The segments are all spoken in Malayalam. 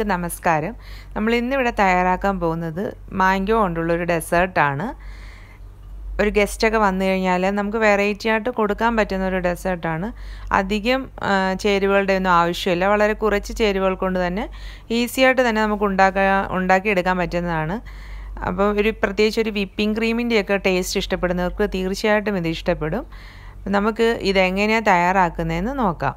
എല്ലാവർക്കും നമസ്കാരം. നമ്മൾ ഇന്നിവിടെ തയ്യാറാക്കാൻ പോകുന്നത് മാംഗോ കൊണ്ടുള്ളൊരു ഡെസേർട്ടാണ്. ഒരു ഗസ്റ്റൊക്കെ വന്നു കഴിഞ്ഞാൽ നമുക്ക് വെറൈറ്റി ആയിട്ട് കൊടുക്കാൻ പറ്റുന്ന ഒരു ഡെസേർട്ടാണ്. അധികം ചേരുവകളുടെ ഒന്നും ആവശ്യമില്ല. വളരെ കുറച്ച് ചേരുവകൾ കൊണ്ട് തന്നെ ഈസിയായിട്ട് തന്നെ നമുക്ക് ഉണ്ടാക്കിയെടുക്കാൻ പറ്റുന്നതാണ്. അപ്പോൾ പ്രത്യേകിച്ച് ഒരു വിപ്പിംഗ് ക്രീമിൻ്റെയൊക്കെ ടേസ്റ്റ് ഇഷ്ടപ്പെടുന്നവർക്ക് തീർച്ചയായിട്ടും ഇത് ഇഷ്ടപ്പെടും. നമുക്ക് ഇതെങ്ങനെയാണ് തയ്യാറാക്കുന്നതെന്ന് നോക്കാം.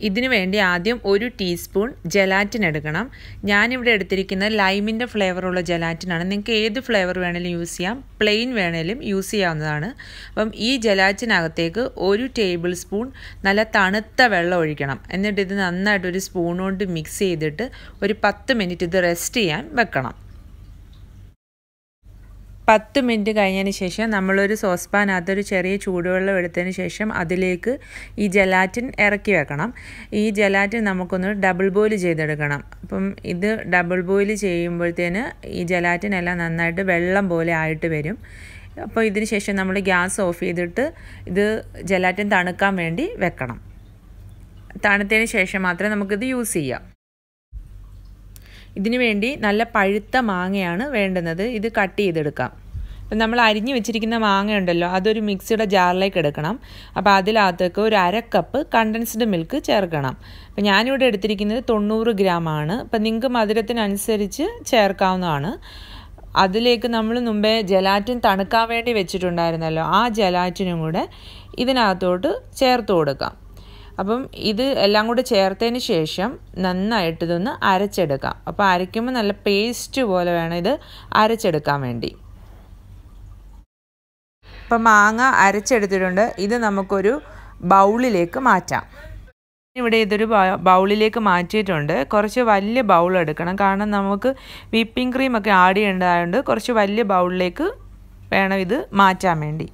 ഇതിനു വേണ്ടി ആദ്യം 1 ടീസ്പൂൺ ജെലാറ്റിൻ എടുക്കണം. ഞാനിവിടെ എടുത്തിരിക്കുന്നത് ലൈമിൻ്റെ ഫ്ലേവറുള്ള ജെലാറ്റിനാണ്. നിങ്ങൾക്ക് ഏത് ഫ്ലേവർ വേണമെങ്കിലും യൂസ് ചെയ്യാം, പ്ലെയിൻ വേണമെങ്കിലും യൂസ് ചെയ്യാവുന്നതാണ്. അപ്പം ഈ ജെലാറ്റിനകത്തേക്ക് 1 ടേബിൾ സ്പൂൺ നല്ല തണുത്ത വെള്ളം ഒഴിക്കണം. എന്നിട്ട് ഇത് നന്നായിട്ട് ഒരു സ്പൂൺ കൊണ്ട് മിക്സ് ചെയ്തിട്ട് ഒരു 10 മിനിറ്റ് ഇത് റെസ്റ്റ് ചെയ്യാൻ വെക്കണം. 10 മിനിറ്റ് കഴിഞ്ഞതിന് ശേഷം നമ്മളൊരു സോസ്പാനകത്ത് ഒരു ചെറിയ ചൂടുവെള്ളം എടുത്തതിന് ശേഷം അതിലേക്ക് ഈ ജെലാറ്റിൻ ഇറക്കി വെക്കണം. ഈ ജെലാറ്റിൻ നമുക്കൊന്ന് ഡബിൾ ബോയിൽ ചെയ്തെടുക്കണം. അപ്പം ഇത് ഡബിൾ ബോയിൽ ചെയ്യുമ്പോഴത്തേന് ഈ ജെലാറ്റിൻ എല്ലാം നന്നായിട്ട് വെള്ളം പോലെ ആയിട്ട് വരും. അപ്പോൾ ഇതിന് ശേഷം നമ്മൾ ഗ്യാസ് ഓഫ് ചെയ്തിട്ട് ഇത് ജെലാറ്റിൻ തണുക്കാൻ വേണ്ടി വെക്കണം. തണുത്തതിന് ശേഷം മാത്രമേ നമുക്കിത് യൂസ് ചെയ്യാം. ഇതിനു വേണ്ടി നല്ല പഴുത്ത മാങ്ങയാണ് വേണ്ടുന്നത്. ഇത് കട്ട് ചെയ്തെടുക്കാം. അപ്പം നമ്മൾ അരിഞ്ഞു വെച്ചിരിക്കുന്ന മാങ്ങ ഉണ്ടല്ലോ, അതൊരു മിക്സിയുടെ ജാറിലേക്ക് എടുക്കണം. അപ്പോൾ അതിനകത്തേക്ക് ഒരു 1/2 കപ്പ് കണ്ടൻസ്ഡ് മിൽക്ക് ചേർക്കണം. അപ്പം ഞാനിവിടെ എടുത്തിരിക്കുന്നത് 90 ഗ്രാമാണ്. അപ്പം നിങ്ങൾക്ക് മധുരത്തിനനുസരിച്ച് ചേർക്കാവുന്നതാണ്. അതിലേക്ക് നമ്മൾ മുമ്പേ ജെലാറ്റിൻ തണുക്കാൻ വേണ്ടി വെച്ചിട്ടുണ്ടായിരുന്നല്ലോ, ആ ജെലാറ്റിനും കൂടെ ഇതിനകത്തോട്ട് ചേർത്ത് കൊടുക്കാം. അപ്പം ഇത് എല്ലാം കൂടെ ചേർത്തതിന് ശേഷം നന്നായിട്ട് ഇതൊന്ന് അരച്ചെടുക്കാം. അപ്പോൾ അരയ്ക്കുമ്പോൾ നല്ല പേസ്റ്റ് പോലെ വേണം ഇത് അരച്ചെടുക്കാൻ വേണ്ടി. അപ്പം മാങ്ങ അരച്ചെടുത്തിട്ടുണ്ട്. ഇത് നമുക്കൊരു ബൗളിലേക്ക് മാറ്റാം. ഇവിടെ ഇതൊരു ബൗളിലേക്ക് മാറ്റിയിട്ടുണ്ട്. കുറച്ച് വലിയ ബൗൾ എടുക്കണം, കാരണം നമുക്ക് വിപ്പിംഗ് ക്രീമൊക്കെ ആഡ് ചെയ്യേണ്ടതായതുകൊണ്ട് കുറച്ച് വലിയ ബൗളിലേക്ക് വേണം ഇത് മാറ്റാൻ വേണ്ടി.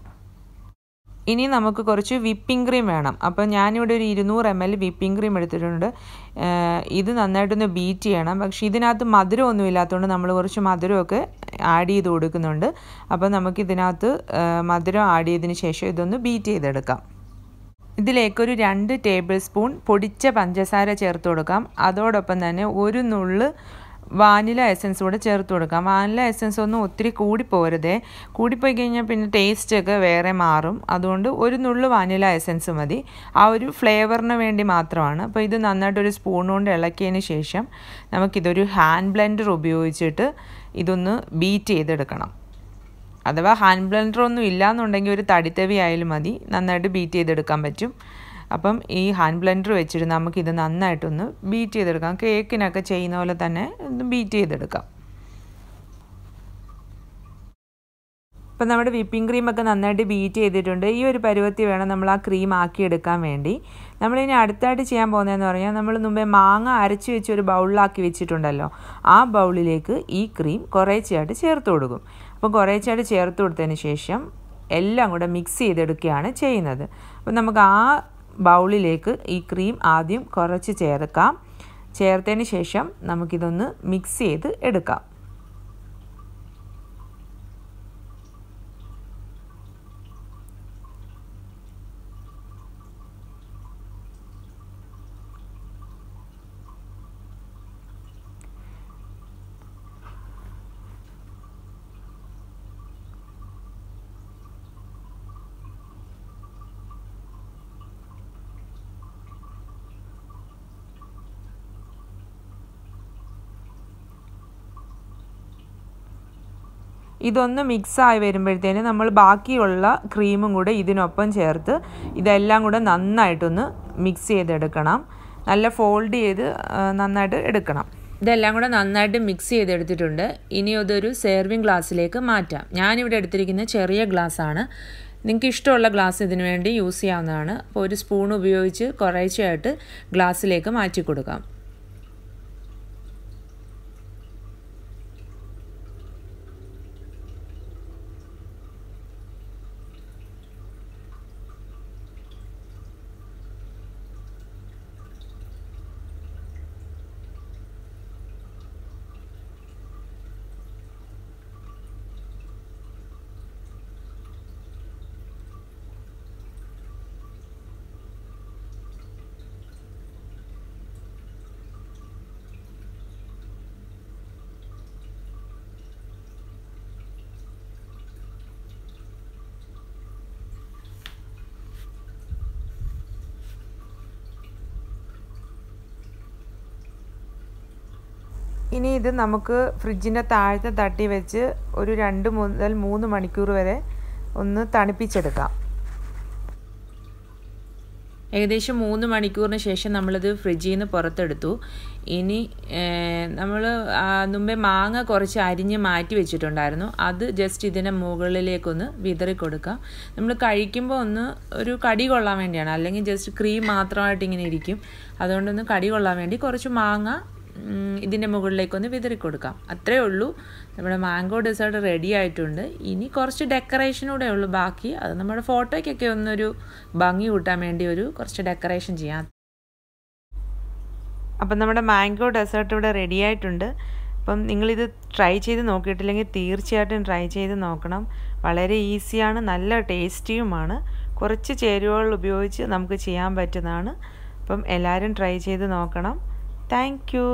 ഇനി നമുക്ക് കുറച്ച് വിപ്പിംഗ് ക്രീം വേണം. അപ്പോൾ ഞാനിവിടെ ഒരു 200 ml വിപ്പിംഗ് ക്രീം എടുത്തിട്ടുണ്ട്. ഇത് നന്നായിട്ടൊന്ന് ബീറ്റ് ചെയ്യണം. പക്ഷേ ഇതിനകത്ത് മധുരമൊന്നും ഇല്ലാത്തതുകൊണ്ട് നമ്മൾ കുറച്ച് മധുരമൊക്കെ ആഡ് ചെയ്ത് കൊടുക്കുന്നുണ്ട്. അപ്പോൾ നമുക്കിതിനകത്ത് മധുരം ആഡ് ചെയ്തതിന് ശേഷം ഇതൊന്ന് ബീറ്റ് ചെയ്തെടുക്കാം. ഇതിലേക്കൊരു 2 ടേബിൾ സ്പൂൺ പൊടിച്ച പഞ്ചസാര ചേർത്ത് കൊടുക്കാം. അതോടൊപ്പം തന്നെ ഒരു നുള്ള് വാനില എസൻസ് കൂടെ ചേർത്ത് കൊടുക്കാം. വാനില എസൻസ് ഒന്നും ഒത്തിരി കൂടിപ്പോരുതേ. കൂടിപ്പോയി കഴിഞ്ഞാൽ പിന്നെ ടേസ്റ്റൊക്കെ വേറെ മാറും. അതുകൊണ്ട് ഒരു നുള്ളു വാനില എസൻസ് മതി. ആ ഒരു ഫ്ലേവറിന് വേണ്ടി മാത്രമാണ്. അപ്പോൾ ഇത് നന്നായിട്ടൊരു സ്പൂൺ കൊണ്ട് ഇളക്കിയതിന് ശേഷം നമുക്കിതൊരു ഹാൻഡ് ബ്ലെൻഡർ ഉപയോഗിച്ചിട്ട് ഇതൊന്ന് ബീറ്റ് ചെയ്തെടുക്കണം. അഥവാ ഹാൻഡ് ബ്ലെൻഡർ ഒന്നും ഇല്ലയെന്നുണ്ടെങ്കിൽ ഒരു തടിത്തവി ആയാലും മതി, നന്നായിട്ട് ബീറ്റ് ചെയ്തെടുക്കാൻ പറ്റും. അപ്പം ഈ ഹാൻഡ് ബ്ലെൻഡർ വെച്ചിട്ട് നമുക്കിത് നന്നായിട്ടൊന്ന് ബീറ്റ് ചെയ്തെടുക്കാം. കേക്കിനൊക്കെ ചെയ്യുന്ന പോലെ തന്നെ ഒന്ന് ബീറ്റ് ചെയ്തെടുക്കാം. ഇപ്പം നമ്മുടെ വിപ്പിംഗ് ക്രീമൊക്കെ നന്നായിട്ട് ബീറ്റ് ചെയ്തിട്ടുണ്ട്. ഈ ഒരു പരുവത്തിൽ വേണം നമ്മൾ ആ ക്രീം ആക്കിയെടുക്കാൻ വേണ്ടി. നമ്മളിനി അടുത്തായിട്ട് ചെയ്യാൻ പോകുന്നതെന്ന് പറഞ്ഞാൽ നമ്മൾ മുമ്പേ മാങ്ങ അരച്ച് വെച്ച് ഒരു ബൗളിലാക്കി വെച്ചിട്ടുണ്ടല്ലോ, ആ ബൗളിലേക്ക് ഈ ക്രീം കുറേശ്ശെയായിട്ട് ചേർത്ത് കൊടുക്കും. അപ്പോൾ കുറേശ്ശെയായിട്ട് ചേർത്ത് കൊടുത്തതിന് ശേഷം എല്ലാം കൂടെ മിക്സ് ചെയ്തെടുക്കുകയാണ് ചെയ്യുന്നത്. അപ്പോൾ നമുക്ക് ആ ബൗളിലേക്ക് ഈ ക്രീം ആദ്യം കുറച്ച് ചേർക്കാം. ചേർത്തതിന് ശേഷം നമുക്കിതൊന്ന് മിക്സ് ചെയ്ത് എടുക്കാം. ഇതൊന്ന് മിക്സായി വരുമ്പോഴത്തേന് നമ്മൾ ബാക്കിയുള്ള ക്രീമും കൂടെ ഇതിനൊപ്പം ചേർത്ത് ഇതെല്ലാം കൂടെ നന്നായിട്ടൊന്ന് മിക്സ് ചെയ്തെടുക്കണം. നല്ല ഫോൾഡ് ചെയ്ത് നന്നായിട്ട് എടുക്കണം. ഇതെല്ലാം കൂടെ നന്നായിട്ട് മിക്സ് ചെയ്തെടുത്തിട്ടുണ്ട്. ഇനി അതൊരു സെർവിങ് ഗ്ലാസ്സിലേക്ക് മാറ്റാം. ഞാനിവിടെ എടുത്തിരിക്കുന്ന ചെറിയ ഗ്ലാസ്സാണ്. നിങ്ങൾക്ക് ഇഷ്ടമുള്ള ഗ്ലാസ് ഇതിനു വേണ്ടി യൂസ് ചെയ്യാവുന്നതാണ്. അപ്പോൾ ഒരു സ്പൂൺ ഉപയോഗിച്ച് കുറേശ്ശെയായിട്ട് ഗ്ലാസ്സിലേക്ക് മാറ്റി കൊടുക്കാം. ഇനി ഇത് നമുക്ക് ഫ്രിഡ്ജിൻ്റെ താഴത്തെ തട്ടി വെച്ച് ഒരു 2 മുതൽ 3 മണിക്കൂർ വരെ ഒന്ന് തണുപ്പിച്ചെടുക്കാം. ഏകദേശം 3 മണിക്കൂറിന് ശേഷം നമ്മളിത് ഫ്രിഡ്ജിൽ നിന്ന് പുറത്തെടുത്തു. ഇനി നമ്മൾ മുമ്പേ മാങ്ങ കുറച്ച് അരിഞ്ഞ് മാറ്റി വെച്ചിട്ടുണ്ടായിരുന്നു. അത് ജസ്റ്റ് ഇതിൻ്റെ മുകളിലേക്കൊന്ന് വിതറി കൊടുക്കാം. നമ്മൾ കഴിക്കുമ്പോൾ ഒരു കടി കൊള്ളാൻ വേണ്ടിയാണ്, അല്ലെങ്കിൽ ജസ്റ്റ് ക്രീം മാത്രമായിട്ട് ഇങ്ങനെ ഇരിക്കും. അതുകൊണ്ടൊന്ന് കടി കൊള്ളാൻ വേണ്ടി കുറച്ച് മാങ്ങ ഇതിൻ്റെ മുകളിലേക്കൊന്ന് വിതറി കൊടുക്കാം. അത്രയേ ഉള്ളൂ. നമ്മുടെ മാംഗോ ഡെസേർട്ട് റെഡി ആയിട്ടുണ്ട്. ഇനി കുറച്ച് ഡെക്കറേഷനൂടെ ഉള്ളൂ ബാക്കി. അത് നമ്മുടെ ഫോട്ടോയ്ക്കൊക്കെ ഒന്നൊരു ഭംഗി കൂട്ടാൻ വേണ്ടി കുറച്ച് ഡെക്കറേഷൻ ചെയ്യാം. അപ്പം നമ്മുടെ മാംഗോ ഡെസേർട്ട് ഇവിടെ റെഡി ആയിട്ടുണ്ട്. അപ്പം നിങ്ങളിത് ട്രൈ ചെയ്ത് നോക്കിയിട്ടില്ലെങ്കിൽ തീർച്ചയായിട്ടും ട്രൈ ചെയ്ത് നോക്കണം. വളരെ ഈസിയാണ്, നല്ല ടേസ്റ്റിയുമാണ്. കുറച്ച് ചേരുവകൾ ഉപയോഗിച്ച് നമുക്ക് ചെയ്യാൻ പറ്റുന്നതാണ്. അപ്പം എല്ലാവരും ട്രൈ ചെയ്ത് നോക്കണം. Thank you.